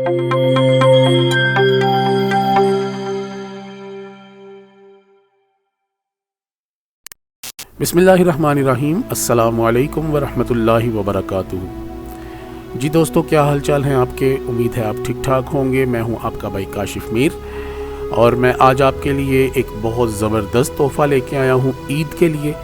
बिस्मिल्लाहिर्रहमानिर्रहीम। अस्सलामु अलैकुम वरहमतुल्लाहि वबरकातुहू। जी दोस्तों, क्या हाल चाल हैं आपके? उम्मीद है आप ठीक ठाक होंगे। मैं हूं आपका भाई काशिफ मीर और मैं आज आपके लिए एक बहुत ज़बरदस्त तोहफ़ा लेके आया हूं ईद के लिए।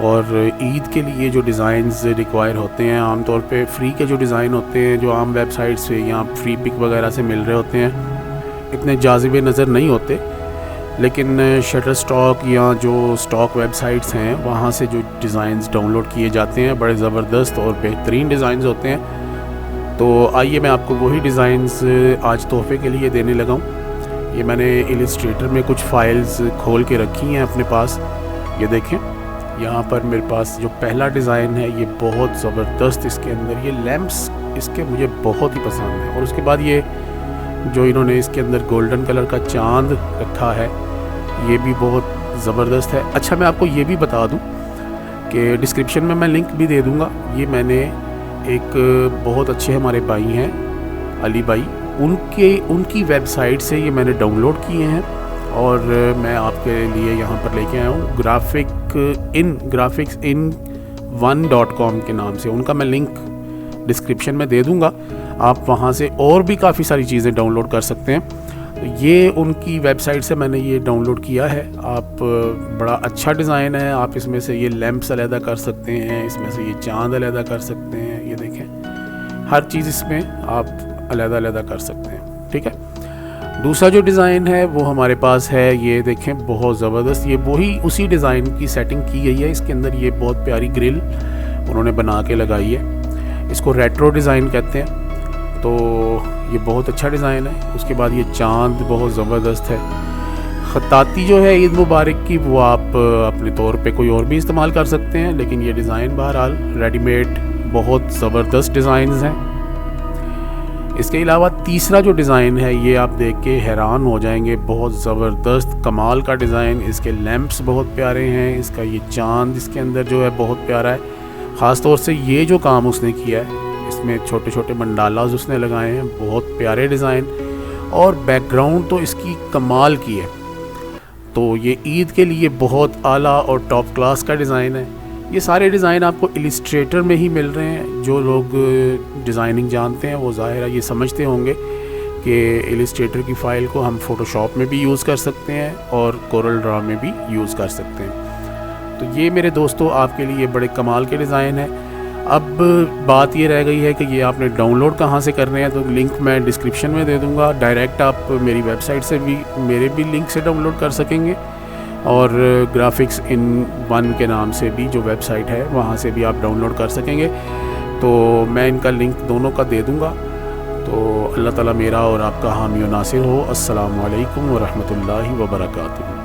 और ईद के लिए जो डिज़ाइंस रिक्वायर होते हैं, आम तौर पे फ्री के जो डिज़ाइन होते हैं, जो आम वेबसाइट से या फ्री पिक वगैरह से मिल रहे होते हैं, इतने जाज़िबे नज़र नहीं होते। लेकिन शटर स्टॉक या जो स्टॉक वेबसाइट्स हैं, वहाँ से जो डिज़ाइंस डाउनलोड किए जाते हैं, बड़े ज़बरदस्त और बेहतरीन डिज़ाइंस होते हैं। तो आइए मैं आपको वही डिज़ाइंस आज तोहफ़े के लिए देने लगा हूँ। ये मैंने इलस्ट्रेटर में कुछ फ़ाइल्स खोल के रखी हैं अपने पास। ये देखें, यहाँ पर मेरे पास जो पहला डिज़ाइन है, ये बहुत ज़बरदस्त। इसके अंदर ये लैंप्स इसके मुझे बहुत ही पसंद है। और उसके बाद ये जो इन्होंने इसके अंदर गोल्डन कलर का चांद रखा है, ये भी बहुत ज़बरदस्त है। अच्छा, मैं आपको ये भी बता दूं कि डिस्क्रिप्शन में मैं लिंक भी दे दूंगा। ये मैंने एक बहुत अच्छे हमारे भाई हैं, अली भाई, उनकी वेबसाइट से ये मैंने डाउनलोड किए हैं और मैं आपके लिए यहाँ पर लेके आया हूँ। graphics in1.com के नाम से उनका मैं लिंक डिस्क्रिप्शन में दे दूंगा। आप वहाँ से और भी काफ़ी सारी चीज़ें डाउनलोड कर सकते हैं। तो ये उनकी वेबसाइट से मैंने ये डाउनलोड किया है। आप बड़ा अच्छा डिज़ाइन है। आप इसमें से ये लैंप्स अलहदा कर सकते हैं, इसमें से ये चांद अलहदा कर सकते हैं। ये देखें, हर चीज़ इसमें आप अलहदा कर सकते हैं। ठीक है। दूसरा जो डिज़ाइन है वो हमारे पास है, ये देखें, बहुत ज़बरदस्त। ये वही उसी डिज़ाइन की सेटिंग की गई है। इसके अंदर ये बहुत प्यारी ग्रिल उन्होंने बना के लगाई है। इसको रेट्रो डिज़ाइन कहते हैं। तो ये बहुत अच्छा डिज़ाइन है। उसके बाद ये चांद बहुत ज़बरदस्त है। ख़ताती जो है ईद मुबारक की, वो आप अपने तौर पे कोई और भी इस्तेमाल कर सकते हैं, लेकिन ये डिज़ाइन बहरहाल रेडीमेड बहुत ज़बरदस्त डिज़ाइंस हैं। इसके अलावा तीसरा जो डिज़ाइन है, ये आप देख के हैरान हो जाएंगे। बहुत ज़बरदस्त कमाल का डिज़ाइन। इसके लैंप्स बहुत प्यारे हैं। इसका ये चांद इसके अंदर जो है बहुत प्यारा है। ख़ास तौर से ये जो काम उसने किया है, इसमें छोटे छोटे मंडालाज उसने लगाए हैं, बहुत प्यारे डिज़ाइन। और बैकग्राउंड तो इसकी कमाल की है। तो ये ईद के लिए बहुत आला और टॉप क्लास का डिज़ाइन है। ये सारे डिज़ाइन आपको इलस्ट्रेटर में ही मिल रहे हैं। जो लोग डिज़ाइनिंग जानते हैं वो ज़ाहिर है ये समझते होंगे कि इलस्ट्रेटर की फ़ाइल को हम फ़ोटोशॉप में भी यूज़ कर सकते हैं और कोरल ड्रा में भी यूज़ कर सकते हैं। तो ये मेरे दोस्तों आपके लिए बड़े कमाल के डिज़ाइन है। अब बात ये रह गई है कि ये आपने डाउनलोड कहाँ से करने हैं। तो लिंक मैं डिस्क्रिप्शन में दे दूँगा। डायरेक्ट आप मेरी वेबसाइट से भी, मेरे भी लिंक से डाउनलोड कर सकेंगे। और ग्राफिक्स इन 1 के नाम से भी जो वेबसाइट है, वहाँ से भी आप डाउनलोड कर सकेंगे। तो मैं इनका लिंक दोनों का दे दूँगा। तो अल्लाह ताला मेरा और आपका हामी व नासिर हो। अस्सलामु अलैकुम व रहमतुल्लाहि व बरकातुहू।